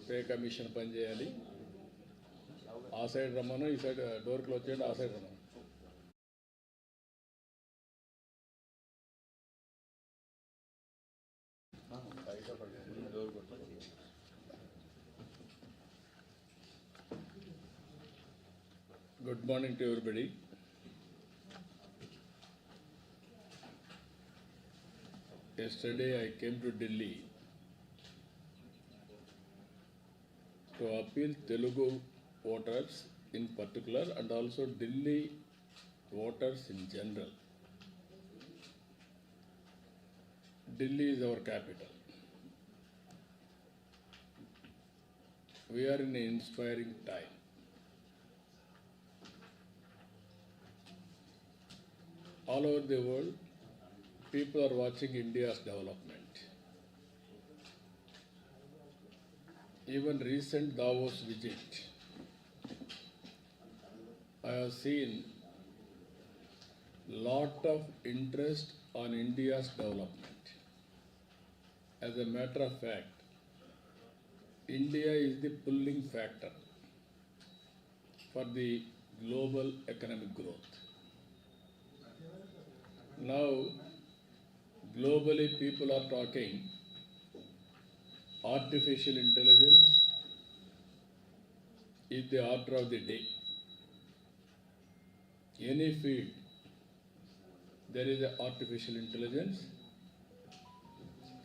Pay commission పని చేయాలి. ఆ సైడ్ రమ్మను, ఈ సైడ్ డోర్ క్లోజ్ చేయండి, ఆ సైడ్ రమ్మను. Good morning to everybody. Yesterday I came to Delhi to appeal Telugu voters in particular and also Delhi voters in general. Delhi is our capital. We are in an inspiring time. All over the world, people are watching India's development. Even recent Davos visit, I have seen lot of interest on India's development. As a matter of fact, India is the pulling factor for the global economic growth. Now, globally people are talking artificial intelligence is the order of the day. Any field, there is an artificial intelligence.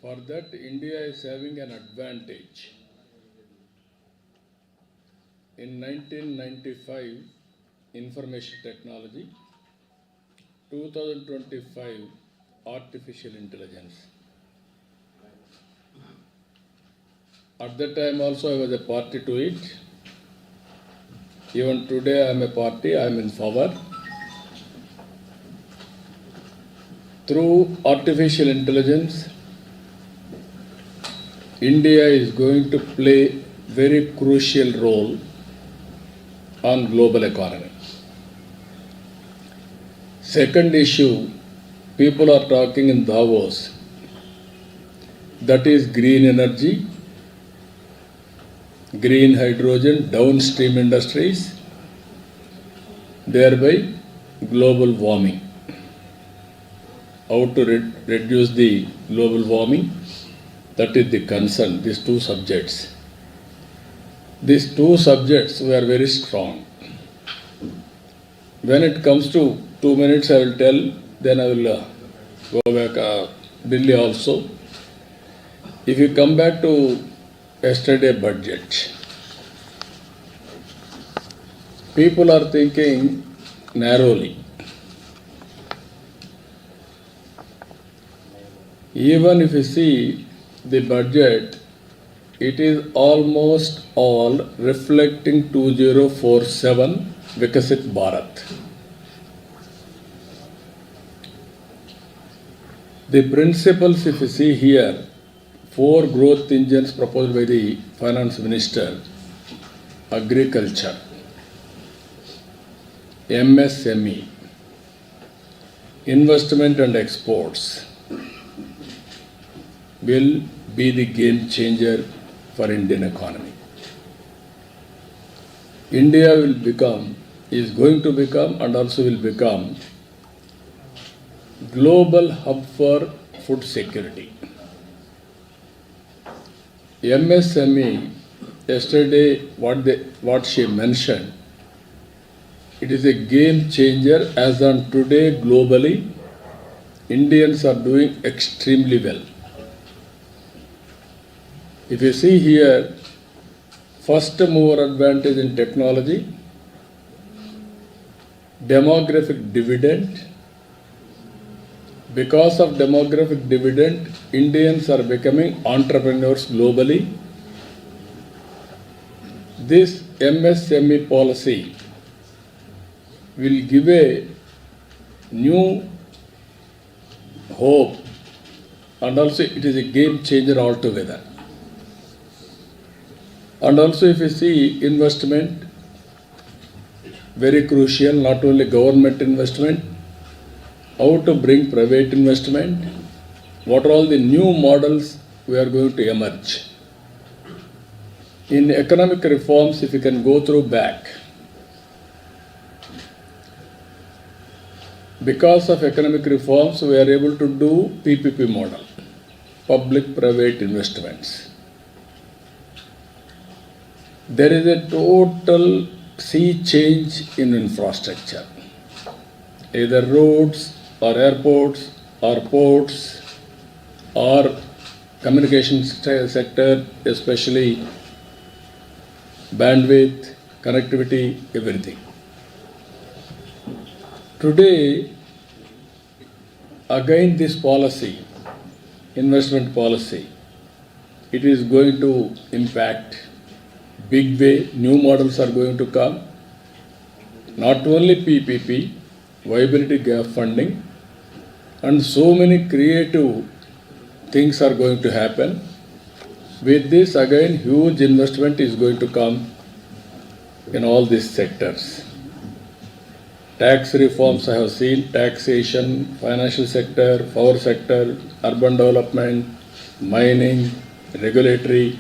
For that, India is having an advantage. In 1995, information technology, 2025, artificial intelligence. At that time also I was a party to it. Even today I am a party, I am in favor. Through artificial intelligence, India is going to play very crucial role on global economy. Second issue, people are talking in Davos, that is green energy, green hydrogen, downstream industries, thereby global warming. How to reduce the global warming, that is the concern, these two subjects. These two subjects were very strong. When it comes to 2 minutes I will tell, then I will go back Delhi also. If you come back to yesterday budget, people are thinking narrowly. Even if you see the budget, it is almost all reflecting 2047 Vikasit Bharat. The principles, if you see here, 4 growth engines proposed by the Finance Minister: agriculture, MSME, investment and exports will be the game changer for Indian economy. India is going to become and also will become global hub for food security. MSME, yesterday what she mentioned, it is a game changer. As on today globally, Indians are doing extremely well. If you see here, first mover advantage in technology, demographic dividend. Because of demographic dividend, Indians are becoming entrepreneurs globally. This MSME policy will give a new hope, and also it is a game changer altogether. And also if you see investment, very crucial, not only government investment, how to bring private investment, what are all the new models we are going to emerge. In economic reforms, if you can go through back, because of economic reforms, we are able to do PPP model, public-private investments. There is a total sea change in infrastructure, either roads or airports or ports or communication sector, especially bandwidth, connectivity, everything. Today, again this policy, investment policy, it is going to impact big way. New models are going to come. Not only PPP, viability gap funding, and so many creative things are going to happen. With this, again, huge investment is going to come in all these sectors. Tax reforms I have seen, taxation, financial sector, power sector, urban development, mining, regulatory.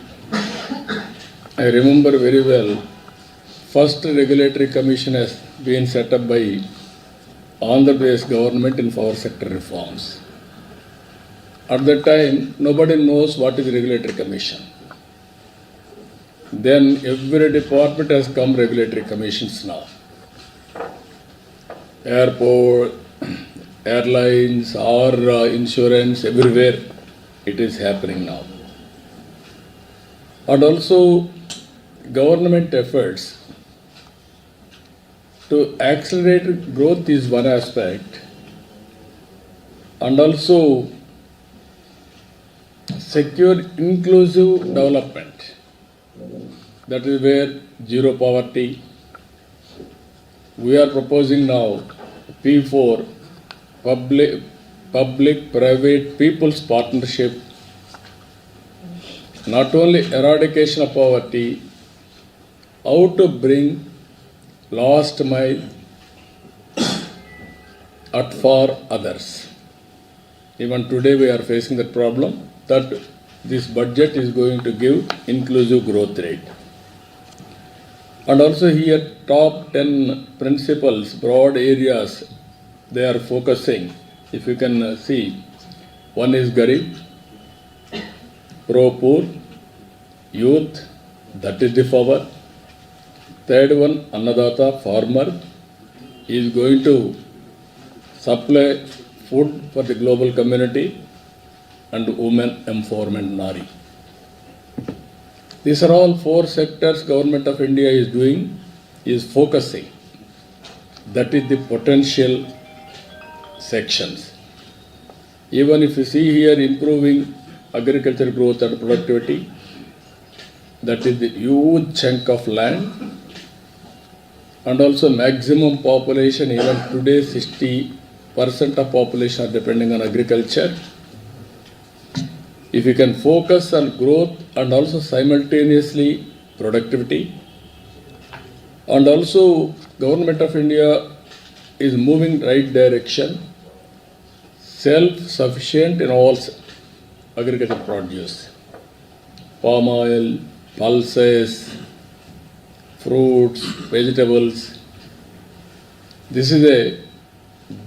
I remember very well, first regulatory commission has been set up by Andhra Pradesh government in power sector reforms. At that time, nobody knows what is regulatory commission. Then every department has come regulatory commissions now. Airport, airlines, or insurance, everywhere it is happening now. And also government efforts to accelerate growth is one aspect, and also secure inclusive development. That is where zero poverty. We are proposing now P4, public, private, people's partnership. Not only eradication of poverty, how to bring last mile at for others. Even today we are facing that problem, that this budget is going to give inclusive growth rate. And also here top 10 principles, broad areas they are focusing. If you can see, one is Garib, pro-poor, youth, that is the power. Third one, Annadata, farmer, is going to supply food for the global community, and women empowerment, Nari. These are all four sectors government of India is doing, is focusing. That is the potential sections. Even if you see here improving agriculture growth and productivity, that is the huge chunk of land, and also maximum population. Even today 60% of population are depending on agriculture. If you can focus on growth and also simultaneously productivity, and also government of India is moving right direction, self-sufficient in all agricultural produce, palm oil, pulses, fruits, vegetables. This is a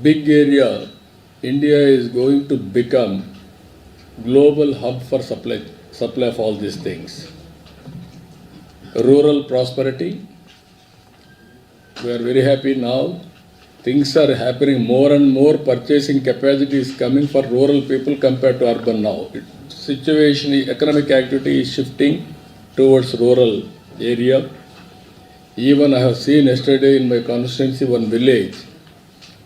big area. India is going to become global hub for supply of all these things. Rural prosperity. We are very happy now. Things are happening more and more. Purchasing capacity is coming for rural people compared to urban now. Situation, economic activity is shifting towards rural area. Even I have seen yesterday in my constituency, one village,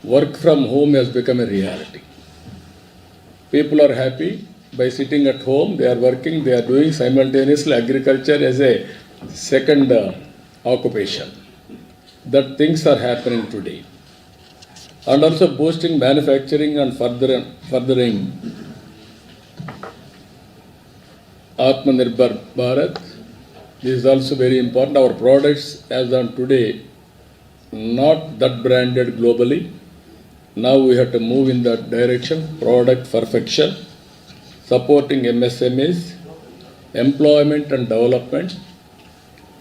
work from home has become a reality. People are happy by sitting at home, they are working, they are doing simultaneously agriculture as a second occupation. That things are happening today. And also boosting manufacturing and furthering Atmanirbhar Bharat. This is also very important. Our products as on today, not that branded globally. Now we have to move in that direction, product perfection, supporting MSMEs, employment and development,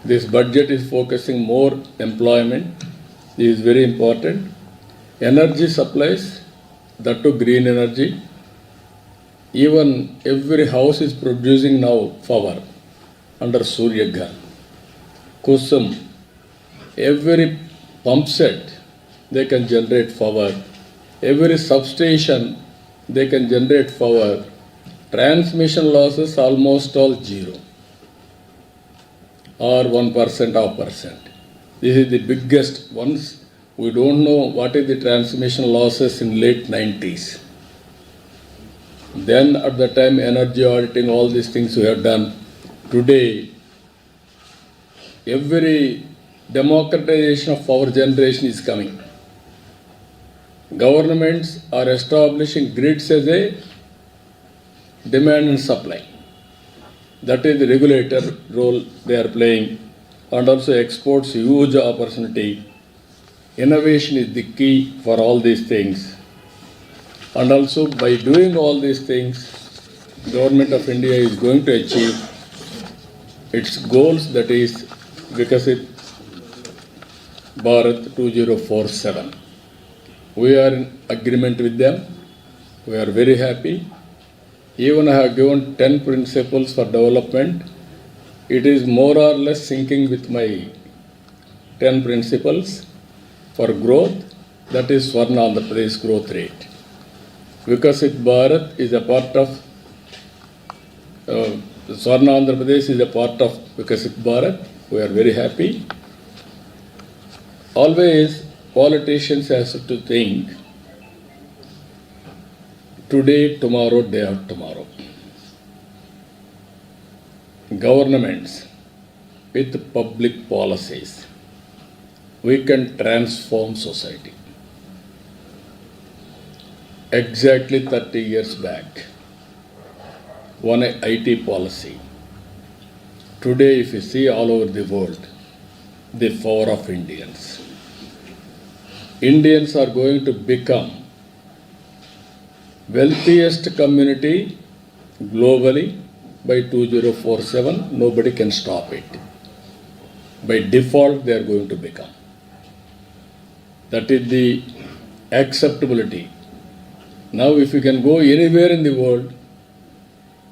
This budget is focusing more employment. This is very important. Energy supplies, that to green energy. Even every house is producing now power under Surya Ghar. Kusum, every pump set, they can generate power. Every substation, they can generate power. Transmission losses almost all zero or 1% or percent. This is the biggest ones. We don't know what is the transmission losses in late 90s. Then at the time energy auditing, all these things we have done. Today, every democratization of power generation is coming. Governments are establishing grids as a demand and supply. That is the regulator role they are playing, and also exports huge opportunity. Innovation is the key for all these things. And also by doing all these things, Government of India is going to achieve its goals, that is Vikasit Bharat 2047. We are in agreement with them. We are very happy. Even I have given 10 principles for development. It is more or less syncing with my 10 principles for growth. That is Swarna Andhra Pradesh growth rate. Vikasit Bharat is a part of Swarna Andhra Pradesh is a part of Vikasit Bharat. We are very happy. Always politicians have to think today, tomorrow, day after tomorrow. Governments with public policies, we can transform society. Exactly 30 years back, one IT policy. Today, if you see all over the world, the power of Indians. Indians are going to become wealthiest community globally by 2047. Nobody can stop it. By default, they are going to become. That is the acceptability. Now, if you can go anywhere in the world,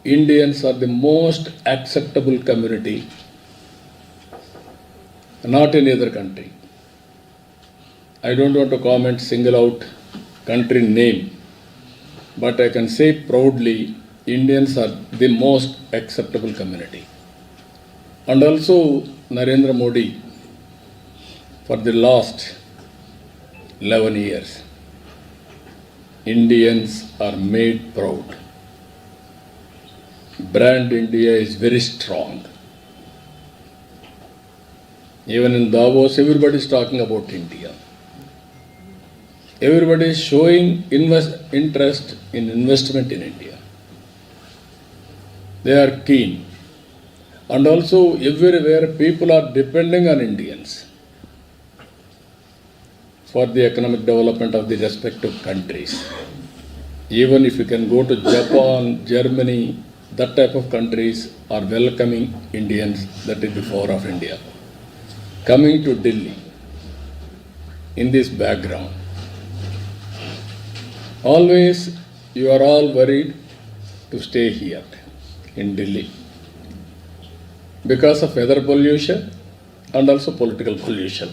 Indians are the most acceptable community, not any other country. I don't want to comment, single out country name, but I can say proudly, Indians are the most acceptable community. And also Narendra Modi, for the last 11 years, Indians are made proud. Brand India is very strong. Even in Davos, everybody is talking about India. Everybody is showing interest in investment in India. They are keen. And also everywhere people are depending on Indians for the economic development of the respective countries. Even if you can go to Japan, Germany, that type of countries are welcoming Indians. That is the power of India. Coming to Delhi, in this background, always you are all worried to stay here in Delhi because of weather pollution and also political pollution.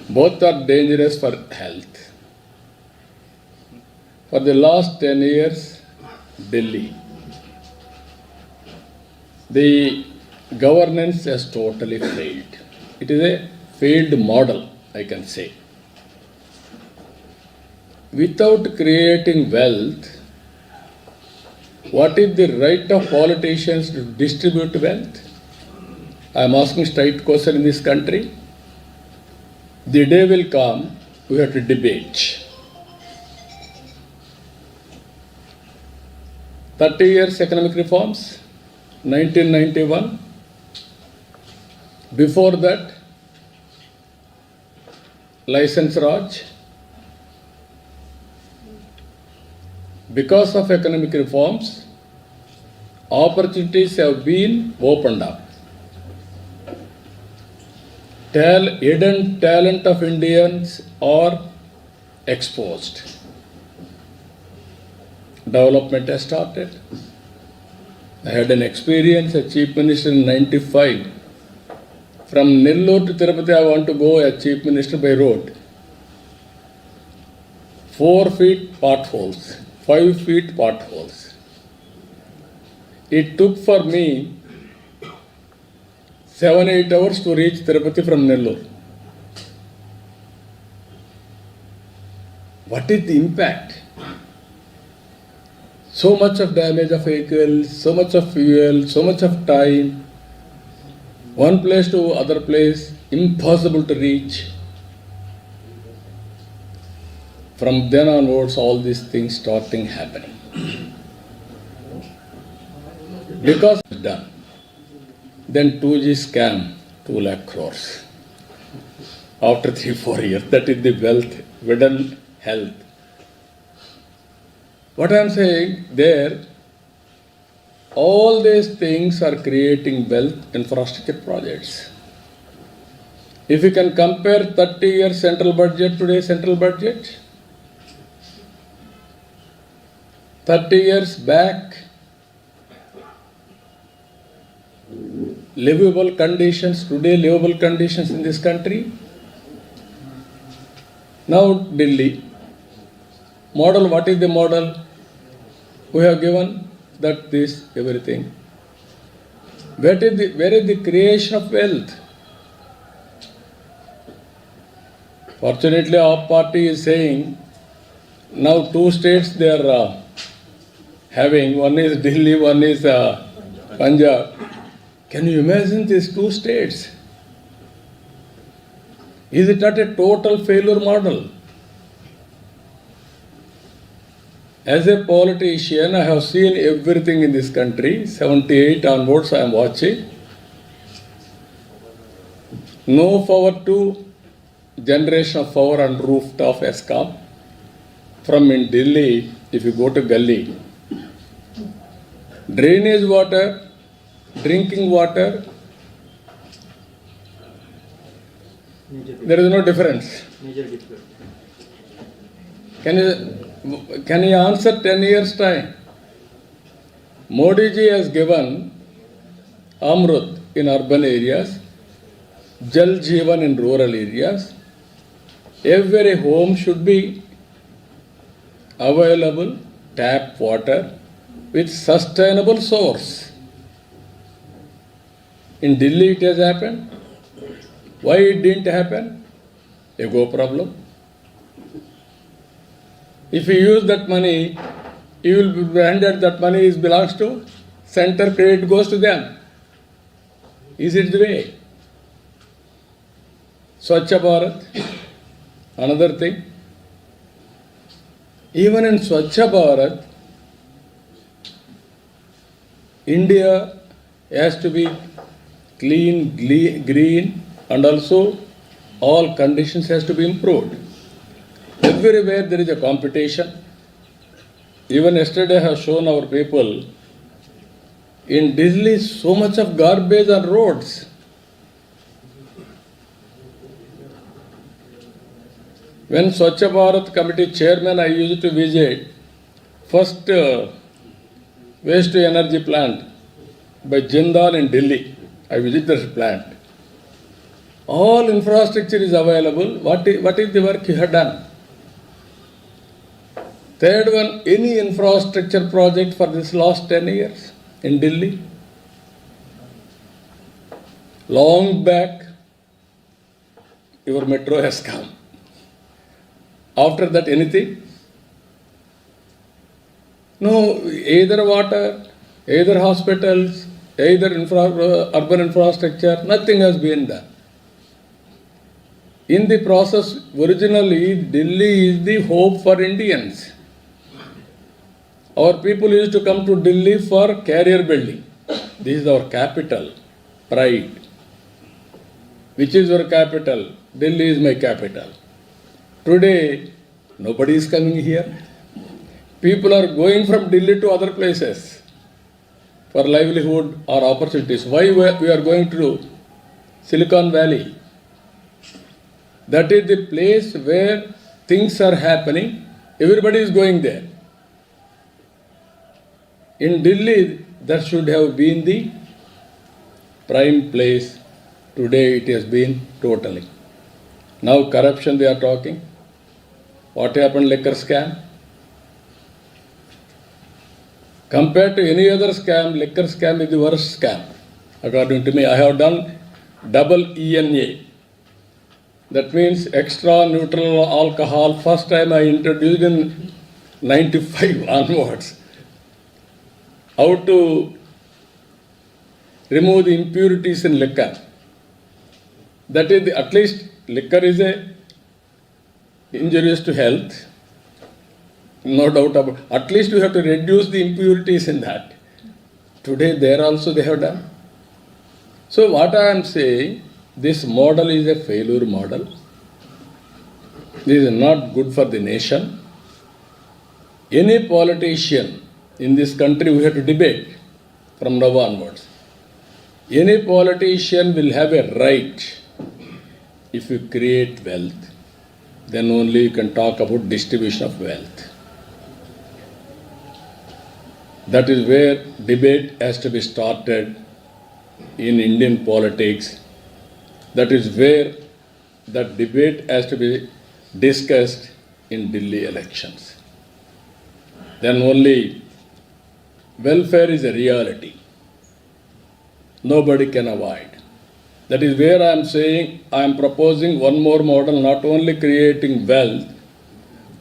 Both are dangerous for health. For the last 10 years, Delhi, the governance has totally failed. It is a failed model, I can say. Without creating wealth, what is the right of politicians to distribute wealth? I am asking straight question in this country. The day will come, we have to debate. 30 years economic reforms, 1991. Before that, license Raj. Because of economic reforms, opportunities have been opened up. hidden talent of Indians are exposed. Development has started. I had an experience as Chief Minister in 95. From Nellore to Tirupati, I want to go as Chief Minister by road. 4 feet potholes, 5 feet potholes. It took for me 7-8 hours to reach Tirupati from Nellore. What is the impact? So much of damage of vehicles, so much of fuel, so much of time. One place to other place, impossible to reach. From then onwards, all these things starting happening. Because it's done. Then 2G scam, 2 lakh crores. After 3-4 years, that is the wealth, hidden health. What I am saying there, all these things are creating wealth infrastructure projects. If you can compare 30 years central budget, today's central budget, 30 years back, livable conditions, today livable conditions in this country. Now Delhi. Model, what is the model? We have given that this everything. Where is the creation of wealth? Fortunately, our party is saying now 2 states they are having. One is Delhi, one is Punjab. Can you imagine these 2 states? Is it not a total failure model? As a politician, I have seen everything in this country. 78 onwards, I am watching. No power to generation of power on rooftop ESCOM. From in Delhi, if you go to Gully, drainage water, drinking water, there is no difference. Can you answer 10 years time? Modi ji has given Amrut in urban areas, Jal Jeevan in rural areas. Every home should be available tap water with sustainable source. In Delhi it has happened. Why it didn't happen? Ego problem. If you use that money, you will be branded that money belongs to center, credit goes to them. Is it the way? Swachha Bharat, another thing. Even in Swachha Bharat, India has to be clean, green, and also all conditions has to be improved. Everywhere there is a competition. Even yesterday I have shown our people, in Delhi so much of garbage on roads. When Swachha Bharat Committee chairman, I used to visit first waste to energy plant by Jindal in Delhi. I visited the plant. All infrastructure is available. What is the work you have done? Third one, any infrastructure project for this last 10 years in Delhi? Long back, your metro has come. After that, anything? No, either water, either hospitals, either urban infrastructure, nothing has been done. In the process, originally, Delhi is the hope for Indians. Our people used to come to Delhi for career building. This is our capital, pride. Which is your capital? Delhi is my capital. Today, nobody is coming here. People are going from Delhi to other places for livelihood or opportunities. Why we are going to Silicon Valley? That is the place where things are happening. Everybody is going there. In Delhi, that should have been the prime place. Today it has been totally. Now corruption they are talking. What happened, liquor scam? Compared to any other scam, liquor scam is the worst scam. According to me, I have done double ENA. That means extra neutral alcohol. First time I introduced in 95 onwards. How to remove the impurities in liquor. That is, at least liquor is injurious to health. No doubt about it. At least you have to reduce the impurities in that. Today there also they have done. So what I am saying, this model is a failure model. This is not good for the nation. Any politician in this country, we have to debate from now onwards. Any politician will have a right, if you create wealth, then only you can talk about distribution of wealth. That is where debate has to be started in Indian politics. That is where that debate has to be discussed in Delhi elections. Then only welfare is a reality. Nobody can avoid. That is where I am saying, I am proposing one more model, not only creating wealth,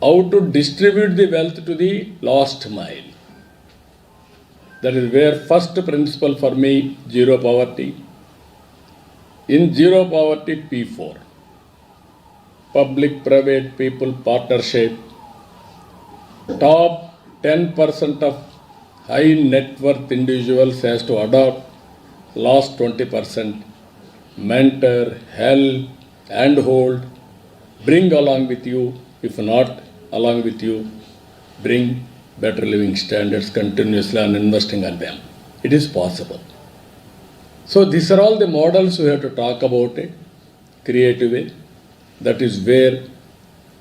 how to distribute the wealth to the last mile. That is where first principle for me, zero poverty. In zero poverty, P4. Public, private, people, partnership. Top 10% of high net worth individuals has to adopt last 20%. Mentor, help, handhold, bring along with you. If not along with you, bring better living standards continuously and investing on them. It is possible. So these are all the models we have to talk about it, creative way. That is where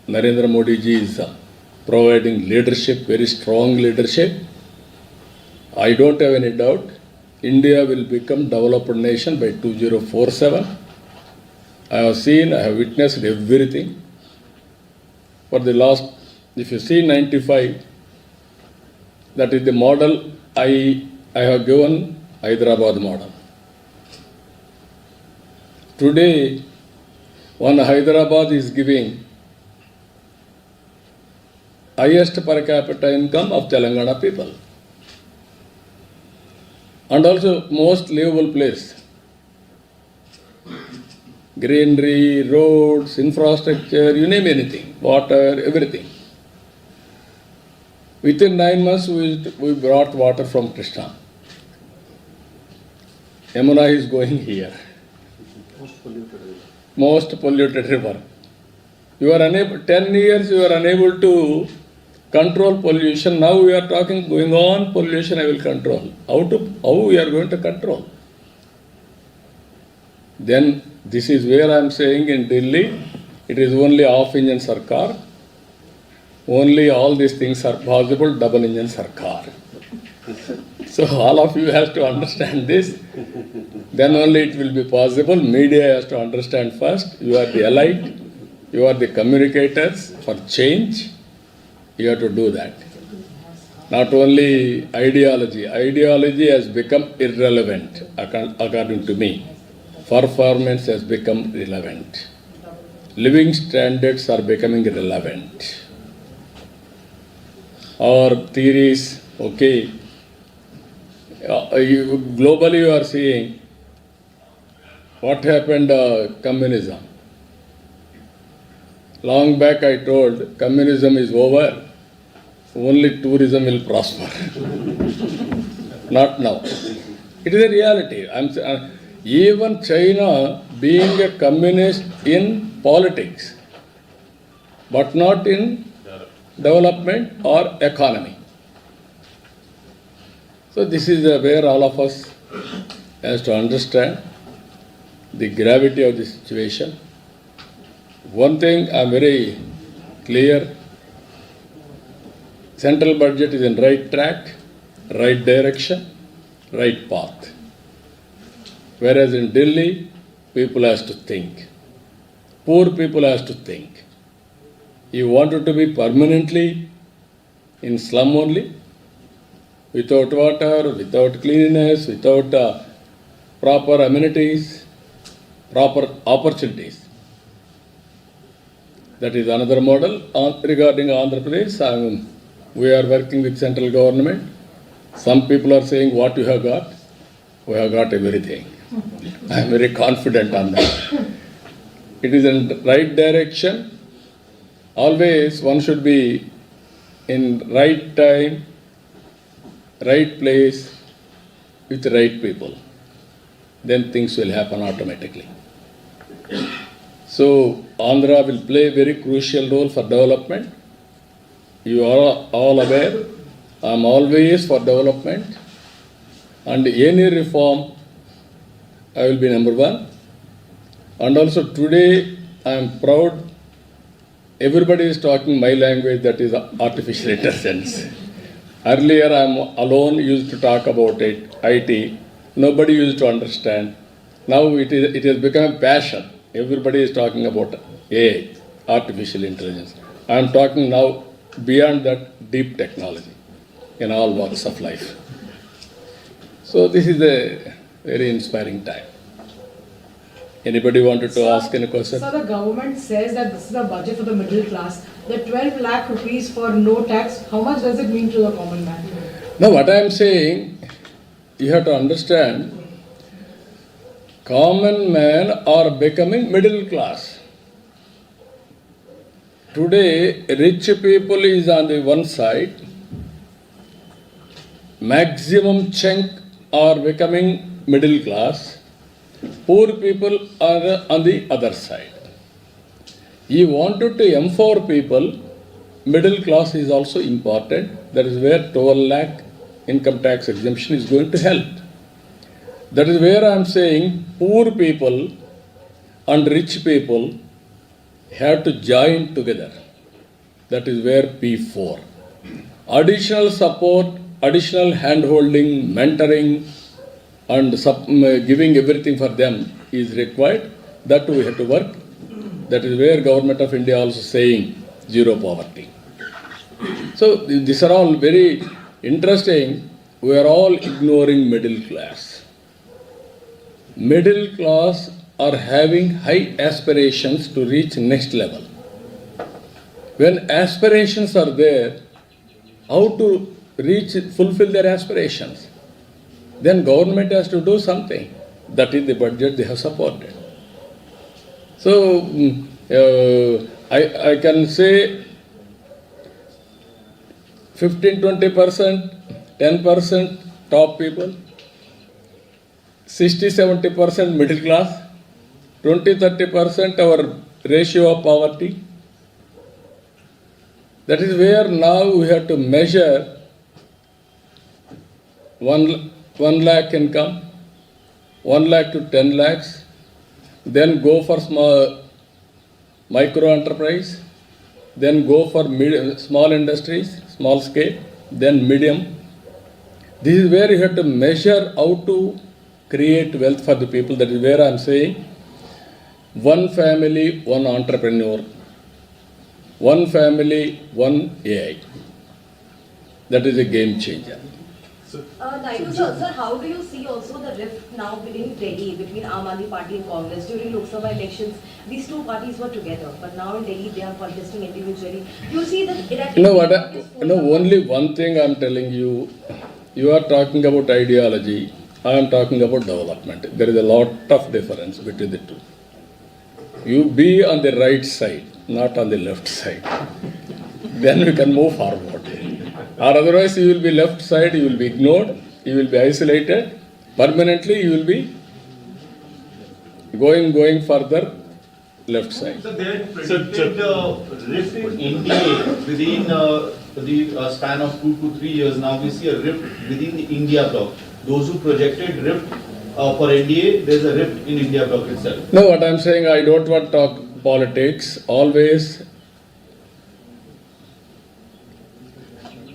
Narendra Modi ji is providing leadership, very strong leadership. I don't have any doubt India will become developed nation by 2047. I have seen, I have witnessed everything. For the last, if you see 95, that is the model I have given, Hyderabad model. Today, one Hyderabad is giving highest per capita income of Telangana people. And also most livable place. Greenery, roads, infrastructure, you name anything, water, everything. Within 9 months, we brought water from Krishna. Yamuna is going here. Most polluted river. You are unable, 10 years you are unable to control pollution. Now we are talking, going on pollution I will control. How we are going to control? Then this is where I am saying in Delhi, it is only half-engine sarkar. Only all these things are possible, double-engine sarkar. So all of you have to understand this. Then only it will be possible. Media has to understand first. You are the elite. You are the communicators for change. You have to do that. Not only ideology. Ideology has become irrelevant, according to me. Performance has become relevant. Living standards are becoming relevant. Our theories, okay. Globally you are seeing what happened communism. Long back I told communism is over. Only tourism will prosper. Not now. It is a reality. Even China being a communist in politics, but not in development or economy. So this is where all of us has to understand the gravity of the situation. One thing I'm very clear, central budget is in right track, right direction, right path. Whereas in Delhi, people has to think. Poor people has to think. You wanted to be permanently in slum only, without water, without cleanliness, without proper amenities, proper opportunities. That is another model. Regarding Andhra Pradesh, we are working with central government. Some people are saying what you have got. We have got everything. I am very confident on that. It is in the right direction. Always one should be in right time, right place, with the right people. Then things will happen automatically. So Andhra will play a very crucial role for development. You are all aware, I am always for development, and any reform I will be number one. And also today I am proud, everybody is talking my language, that is artificial intelligence. Earlier I am alone, used to talk about it, IT, nobody used to understand. Now it has become a passion. Everybody is talking about AI, artificial intelligence. I am talking now beyond that, deep technology in all walks of life. So this is a very inspiring time. Anybody wanted to ask any question? So the government says that this is a budget for the middle class. The 12 lakh rupees for no tax, how much does it mean to the common man? Now what I am saying, you have to understand, common men are becoming middle class. Today, rich people is on the one side, maximum chunk are becoming middle class, poor people are on the other side. You wanted to empower people, middle class is also important. That is where 12 lakh income tax exemption is going to help. That is where I am saying poor people and rich people have to join together. That is where P4. Additional support, additional hand-holding, mentoring, and giving everything for them is required. That we have to work. That is where Government of India also saying zero poverty. So these are all very interesting. We are all ignoring middle class. Middle class are having high aspirations to reach next level. When aspirations are there, how to fulfill their aspirations? Then government has to do something. That is the budget they have supported. So I can say 15-20%, 10% top people, 60-70% middle class, 20-30% our ratio of poverty. That is where now we have to measure 1 lakh income, 1 lakh to 10 lakhs, then go for micro enterprise, then go for small industries, small scale, then medium. This is where you have to measure how to create wealth for the people. That is where I am saying one family, one entrepreneur, one family, one AI. That is a game changer. Naidu sir, how do you see also the rift now within Delhi between Aam Aadmi Party and Congress? During Lok Sabha elections, these two parties were together, but now in Delhi they are contesting individually. You see that... Only one thing I am telling you. You are talking about ideology. I am talking about development. There is a lot of difference between the two. You be on the right side, not on the left side. Then we can move forward. Or otherwise you will be left side, you will be ignored, you will be isolated. Permanently you will be going further left side. So they had predicted rift in India within the span of 2 to 3 years. Now we see a rift within the India bloc. Those who projected rift for NDA, there is a rift in India bloc itself. No, what I am saying, I don't want to talk politics, always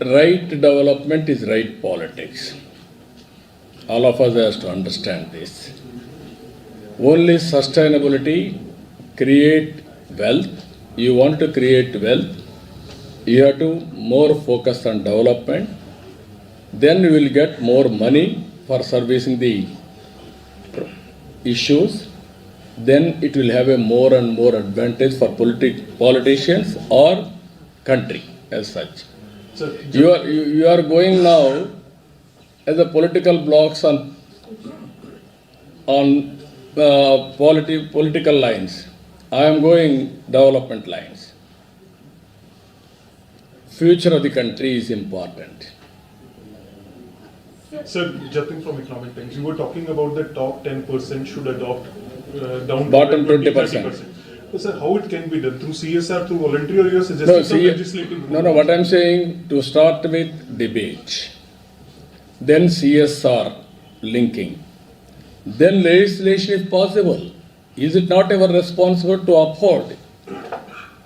right development is right politics. All of us has to understand this. Only sustainability create wealth. You want to create wealth, you have to more focus on development. Then you will get more money for servicing the issues. Then it will have a more and more advantage for politicians or country as such. So, You are going now as a political blocks on political lines. I am going development lines. Future of the country is important. Sir, jumping from economic times, you were talking about the top 10% should adopt down to Bottom 20%. 20%. So, sir, how it can be done? Through CSR, through voluntary, or you are suggesting No, some see, legislative? no, what I am saying, to start with debate, then CSR linking, then legislation is possible. Is it not our responsibility to uphold?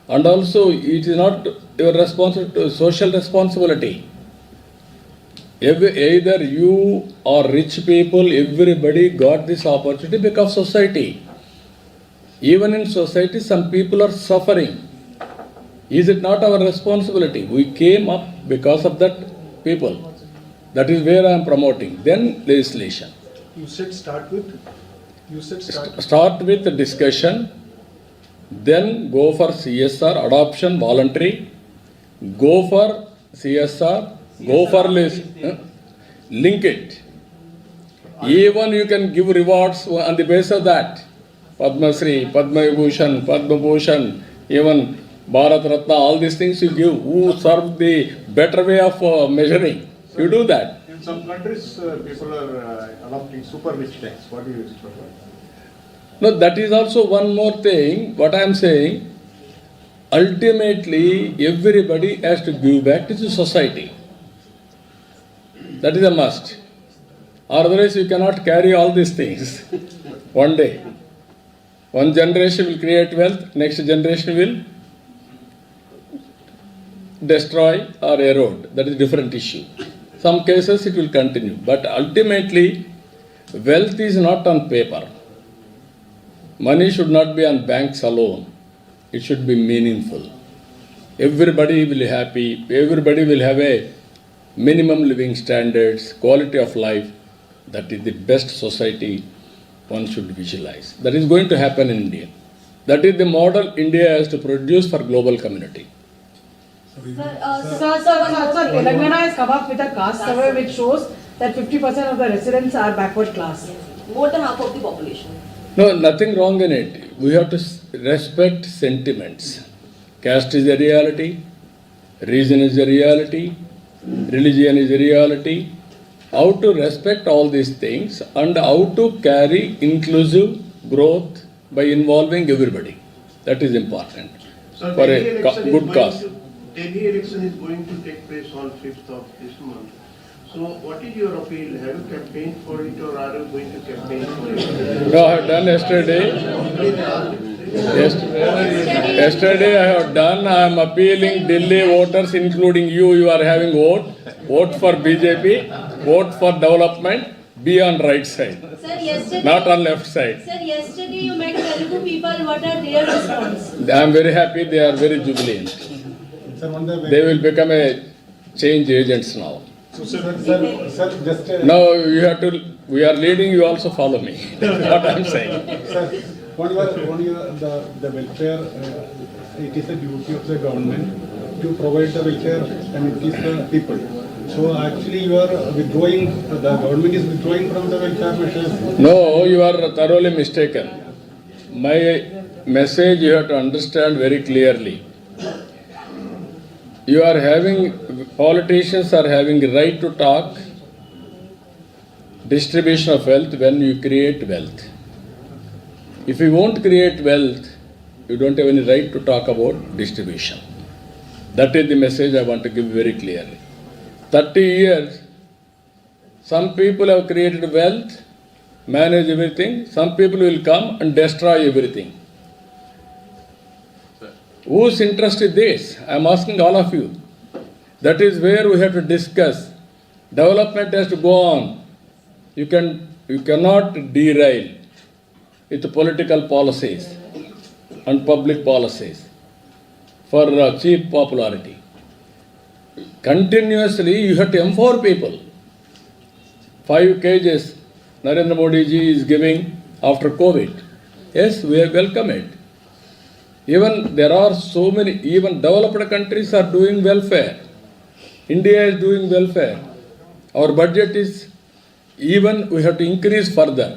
And also, it is not your responsibility, social responsibility. Either you or rich people, everybody got this opportunity because of society. Even in society, some people are suffering. Is it not our responsibility? We came up because of that people. That is where I am promoting. Then legislation. You said start with? You said start. Start with the discussion, then go for CSR, adoption, voluntary, go for CSR, go for link it. Even you can give rewards on the basis of that. Padma Shri, Padma Vibhushan, Padma Bhushan, even Bharat Ratna, all these things you give. Who serve the better way of measuring? You do that. In some countries, people are adopting super rich tax. What do you expect? No, that is also one more thing. What I am saying, ultimately, everybody has to give back to the society. That is a must. Otherwise, you cannot carry all these things one day. One generation will create wealth, next generation will destroy or erode. That is a different issue. Some cases it will continue. But ultimately, wealth is not on paper. Money should not be on banks alone. It should be meaningful. Everybody will be happy. Everybody will have a minimum living standards, quality of life. That is the best society one should visualize. That is going to happen in India. That is the model India has to produce for global community. Sir, Telangana has come up with a caste survey which shows that 50% of the residents are backward class. More than half of the population. No, nothing wrong in it. We have to respect sentiments. Caste is a reality, region is a reality, religion is a reality. How to respect all these things and how to carry inclusive growth by involving everybody. That is important for a good cause. Delhi election is going to take place on 5th of this month. So what is your appeal? Have you campaigned for it or are you going to campaign for it? No, I have done yesterday. Yesterday I have done. I am appealing Delhi voters, including you. You are having vote. Vote for BJP. Vote for development. Be on right side, Sir, yesterday, not on left side. Sir, yesterday you met Telugu people. What are their response? I am very happy. They are very jubilant. They will become a change agents now. So, sir, Sir, just Now you have to. We are leading. You also follow me. What I am saying. sir, the welfare, it is a duty of the government to provide the welfare amenities to the people. So actually you are withdrawing, the government is withdrawing from the welfare measures. No, you are thoroughly mistaken. My message you have to understand very clearly. You are having, politicians are having the right to talk distribution of wealth when you create wealth. If you won't create wealth, you don't have any right to talk about distribution. That is the message I want to give very clearly. 30 years, some people have created wealth, manage everything. Some people will come and destroy everything. Whose interest is this? I am asking all of you. That is where we have to discuss. Development has to go on. You cannot derail with political policies and public policies for cheap popularity. Continuously, you have to empower people. 5 kgs Narendra Modi ji is giving after COVID. Yes, we welcome it. Even there are so many, even developed countries are doing welfare. India is doing welfare. Our budget is, even we have to increase further.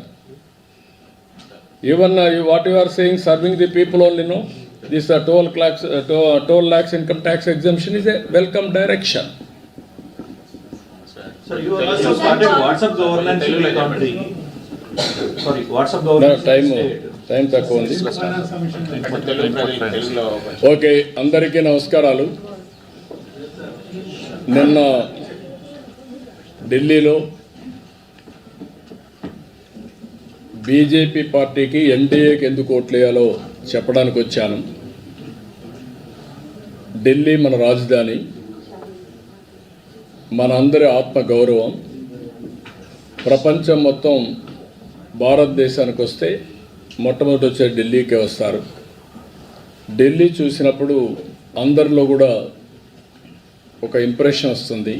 Even what you are saying, serving the people only, no? This toll tax income tax exemption is a welcome direction. So you also started WhatsApp governance in the country. Sorry, WhatsApp governance. Time తక్కువ ఉంది. Okay, అందరికీ నమస్కారాలు. నిన్న ఢిల్లీలో BJP పార్టీకి ఎన్డీఏకి ఎందుకు ఓట్లేయాలో చెప్పడానికి వచ్చాను. ఢిల్లీ మన రాజధాని, మన అందరి ఆత్మ గౌరవం. ప్రపంచం మొత్తం భారతదేశానికి వస్తే మొట్టమొదటి వచ్చే ఢిల్లీకే వస్తారు. ఢిల్లీ చూసినప్పుడు అందరిలో కూడా ఒక ఇంప్రెషన్ వస్తుంది.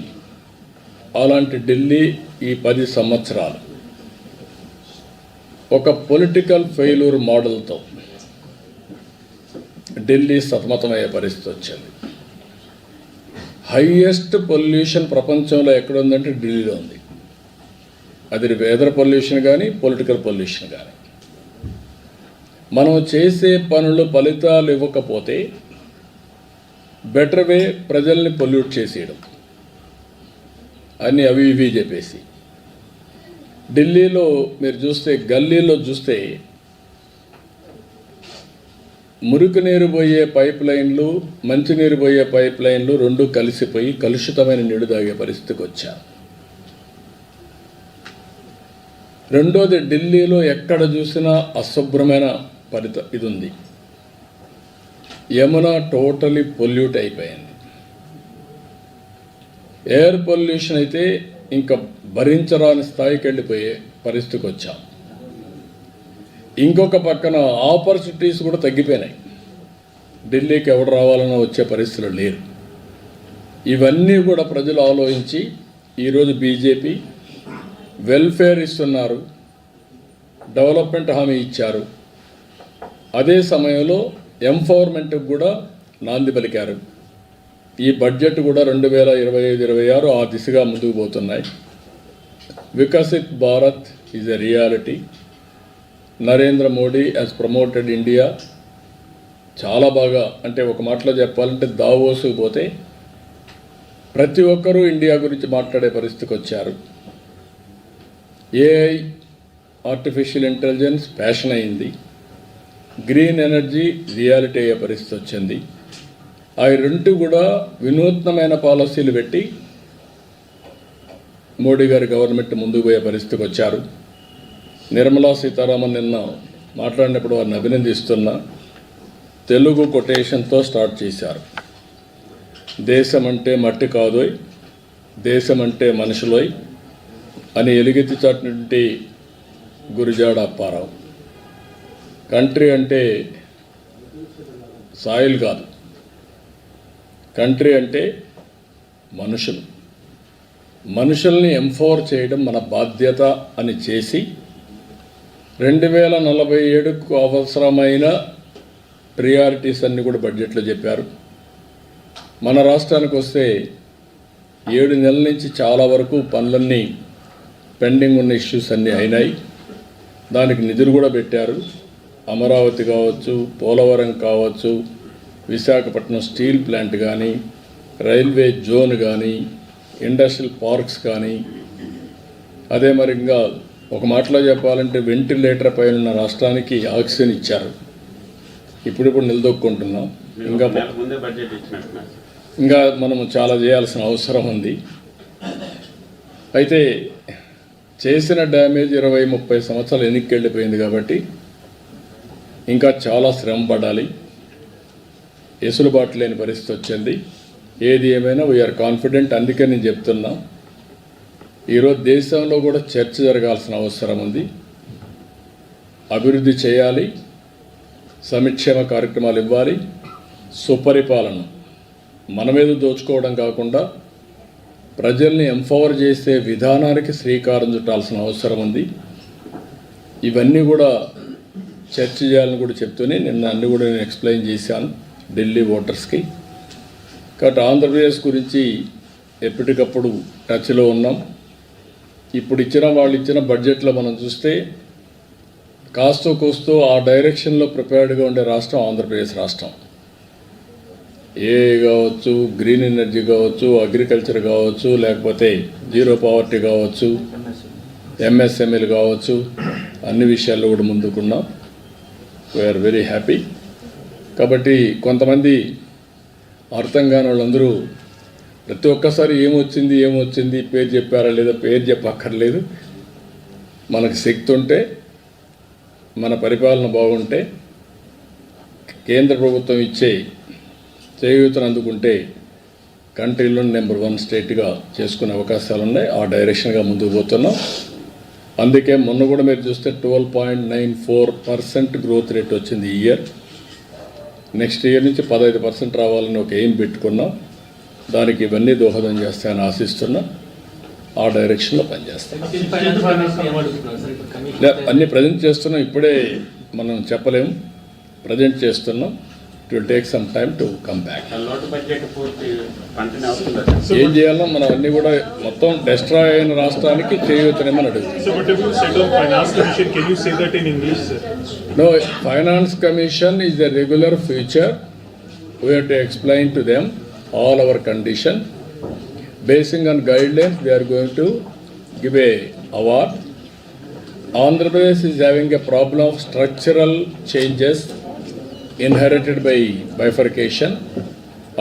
అలాంటి ఢిల్లీ ఈ 10 సంవత్సరాలు ఒక పొలిటికల్ ఫెయిల్యూర్ మోడల్తో ఢిల్లీ సతమతమయ్యే పరిస్థితి వచ్చింది. హైయెస్ట్ పొల్యూషన్ ప్రపంచంలో ఎక్కడుందంటే ఢిల్లీలో ఉంది. అది వెదర్ పొల్యూషన్ కానీ పొలిటికల్ పొల్యూషన్ కానీ. మనం చేసే పనులు ఫలితాలు ఇవ్వకపోతే బెటర్ వే ప్రజల్ని పొల్యూట్ చేసేయడం, అన్నీ అవి ఇవి చెప్పేసి. ఢిల్లీలో మీరు చూస్తే, గల్లీలో చూస్తే మురికి నీరు పోయే పైప్ లైన్లు, మంచినీరు పోయే పైప్ లైన్లు రెండు కలిసిపోయి కలుషితమైన నీరు తాగే పరిస్థితికి వచ్చారు. రెండోది, ఢిల్లీలో ఎక్కడ చూసినా అశుభ్రమైన ఇది ఉంది. యమున టోటలీ పొల్యూట్ అయిపోయింది. ఎయిర్ పొల్యూషన్ అయితే ఇంకా భరించరాని స్థాయికి వెళ్ళిపోయే పరిస్థితికి వచ్చాం. ఇంకొక పక్కన ఆపర్చునిటీస్ కూడా తగ్గిపోయినాయి. ఢిల్లీకి ఎవరు రావాలన్నా వచ్చే పరిస్థితులు లేరు. ఇవన్నీ కూడా ప్రజలు ఆలోచించి ఈరోజు బీజేపీ వెల్ఫేర్ ఇస్తున్నారు, డెవలప్మెంట్ హామీ ఇచ్చారు. అదే సమయంలో ఎంపవర్మెంట్కి కూడా నాంది పలికారు. ఈ బడ్జెట్ కూడా 2025-26 ఆ దిశగా ముందుకు పోతున్నాయి. Viksit Bharat is a reality. Narendra Modi has promoted India. చాలా బాగా, అంటే ఒక మాటలో చెప్పాలంటే దావోసుకు పోతే ప్రతి ఒక్కరూ ఇండియా గురించి మాట్లాడే పరిస్థితికి వచ్చారు. ఏఐ, ఆర్టిఫిషియల్ ఇంటెలిజెన్స్ ఫ్యాషన్ అయింది. గ్రీన్ ఎనర్జీ రియాలిటీ అయ్యే పరిస్థితి వచ్చింది. అవి రెండు కూడా వినూత్నమైన పాలసీలు పెట్టి మోడీ గారి గవర్నమెంట్ ముందుకు పోయే పరిస్థితికి వచ్చారు. నిర్మలా సీతారామన్ నిన్న మాట్లాడినప్పుడు వారిని అభినందిస్తున్నా. తెలుగు కొటేషన్తో స్టార్ట్ చేశారు. దేశం అంటే మట్టి కాదోయ్, దేశం అంటే మనుషులోయ్ అని ఎలుగెత్తి చాటినటువంటి గురిజాడ అప్పారావు. కంట్రీ అంటే సాయిల్ కాదు, కంట్రీ అంటే మనుషులు. మనుషుల్ని ఎంపవర్ చేయడం మన బాధ్యత అని చేసి 2047కు అవసరమైన ప్రియారిటీస్ అన్నీ కూడా బడ్జెట్లో చెప్పారు. మన రాష్ట్రానికి వస్తే 7 నెలల నుంచి చాలా వరకు పనులన్నీ పెండింగ్ ఉన్న ఇష్యూస్ అన్నీ అయినాయి. దానికి నిధులు కూడా పెట్టారు. అమరావతి కావచ్చు, పోలవరం కావచ్చు, విశాఖపట్నం స్టీల్ ప్లాంట్ కానీ, రైల్వే జోన్ కానీ, ఇండస్ట్రియల్ పార్క్స్ కానీ. అదే మరి ఇంకా ఒక మాటలో చెప్పాలంటే వెంటిలేటర్ పైన ఉన్న రాష్ట్రానికి ఆక్సిజన్ ఇచ్చారు. ఇప్పుడు నిలదొక్కుంటున్నాం. ఇంకా మనము చాలా చేయాల్సిన అవసరం ఉంది. అయితే చేసిన డ్యామేజ్ 20-30 సంవత్సరాలు వెనక్కి వెళ్ళిపోయింది కాబట్టి ఇంకా చాలా శ్రమ పడాలి. ఎసులుబాటు లేని పరిస్థితి వచ్చింది. ఏది ఏమైనా వీఆర్ కాన్ఫిడెంట్. అందుకే నేను చెప్తున్నా, ఈరోజు దేశంలో కూడా చర్చ జరగాల్సిన అవసరం ఉంది. అభివృద్ధి చేయాలి, సంక్షేమ కార్యక్రమాలు ఇవ్వాలి, సుపరిపాలన మన మీద దోచుకోవడం కాకుండా ప్రజల్ని ఎంపవర్ చేసే విధానానికి శ్రీకారం చుట్టాల్సిన అవసరం ఉంది. ఇవన్నీ కూడా చర్చ చేయాలని కూడా చెప్తూనే నిన్న అన్ని కూడా నేను ఎక్స్ప్లెయిన్ చేశాను ఢిల్లీ ఓటర్స్కి. కాబట్టి ఆంధ్రప్రదేశ్ గురించి ఎప్పటికప్పుడు టచ్లో ఉన్నాం. ఇప్పుడు వాళ్ళు ఇచ్చిన బడ్జెట్లో మనం చూస్తే కాస్తో కోస్తో ఆ డైరెక్షన్లో ప్రిపేర్డ్గా ఉండే రాష్ట్రం ఆంధ్రప్రదేశ్ రాష్ట్రం. ఏ కావచ్చు, గ్రీన్ ఎనర్జీ కావచ్చు, అగ్రికల్చర్ కావచ్చు, లేకపోతే జీరో పావర్టీ కావచ్చు, ఎంఎస్ఎంఈలు కావచ్చు, అన్ని విషయాల్లో కూడా ముందుకున్నాం. We are very happy. కాబట్టి కొంతమంది అర్థం కాని వాళ్ళందరూ ప్రతి ఒక్కసారి ఏమొచ్చింది పేరు చెప్పారా లేదా, పేరు చెప్పక్కర్లేదు. మనకు శక్తి ఉంటే, మన పరిపాలన బాగుంటే, కేంద్ర ప్రభుత్వం ఇచ్చే చేయూతను అందుకుంటే కంట్రీలో నెంబర్ 1 స్టేట్గా చేసుకునే అవకాశాలు ఉన్నాయి. ఆ డైరెక్షన్గా ముందుకు పోతున్నాం. అందుకే మొన్న కూడా మీరు చూస్తే 12.94% గ్రోత్ రేట్ వచ్చింది ఈ ఇయర్. నెక్స్ట్ ఇయర్ నుంచి 15% రావాలని ఒక ఎయిమ్ పెట్టుకున్నాం. దానికి ఇవన్నీ దోహదం చేస్తాయని ఆశిస్తున్నా. ఆ డైరెక్షన్లో పనిచేస్తాం. అన్నీ ప్రజెంట్ చేస్తున్నాం. ఇప్పుడే మనం చెప్పలేము, ప్రజెంట్ చేస్తున్నాం. It will take some time to come back. ఏం చేయాలో మనం అన్నీ కూడా మొత్తం డెస్ట్రాయ్ అయిన రాష్ట్రానికి చేయూతనేమని అడుగుతుంది. So whatever you said on finance commission, can you say that in English, sir? No, finance commission is a regular feature. We have to explain to them all our condition. Basing on guidelines, we are going to give a award. Andhra Pradesh is having a problem of structural changes inherited by bifurcation,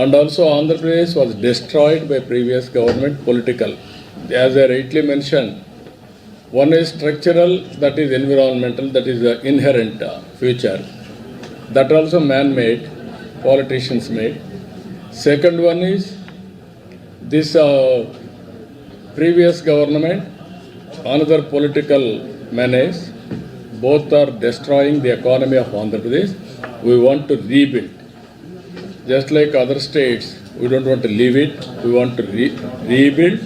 and also Andhra Pradesh was destroyed by previous government political. As I rightly mentioned, one is structural, that is environmental, that is the inherent future. That also man-made, politicians made. Second one is this previous government, another political menace. Both are destroying the economy of Andhra Pradesh. We want to rebuild. Just like other states, we don't want to leave it. We want to rebuild.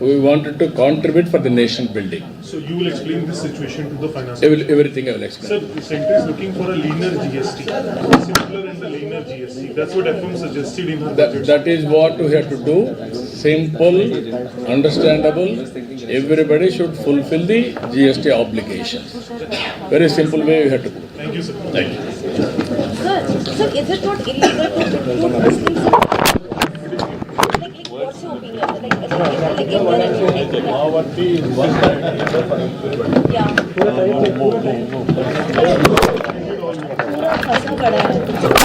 We wanted to contribute for the nation building. So you will explain this situation to the finance. Everything I will explain. Sir, the center is looking for a leaner GST, simpler and a leaner GST. That's what FM suggested in her budget. That is what we have to do. Simple, understandable. Everybody should fulfill the GST obligations. Very simple way we have to do. Thank you, sir. Thank you. Sir, is it not illegal to include Muslims? Like, what's your opinion? Yeah. पूरा फंसा पड़ा है.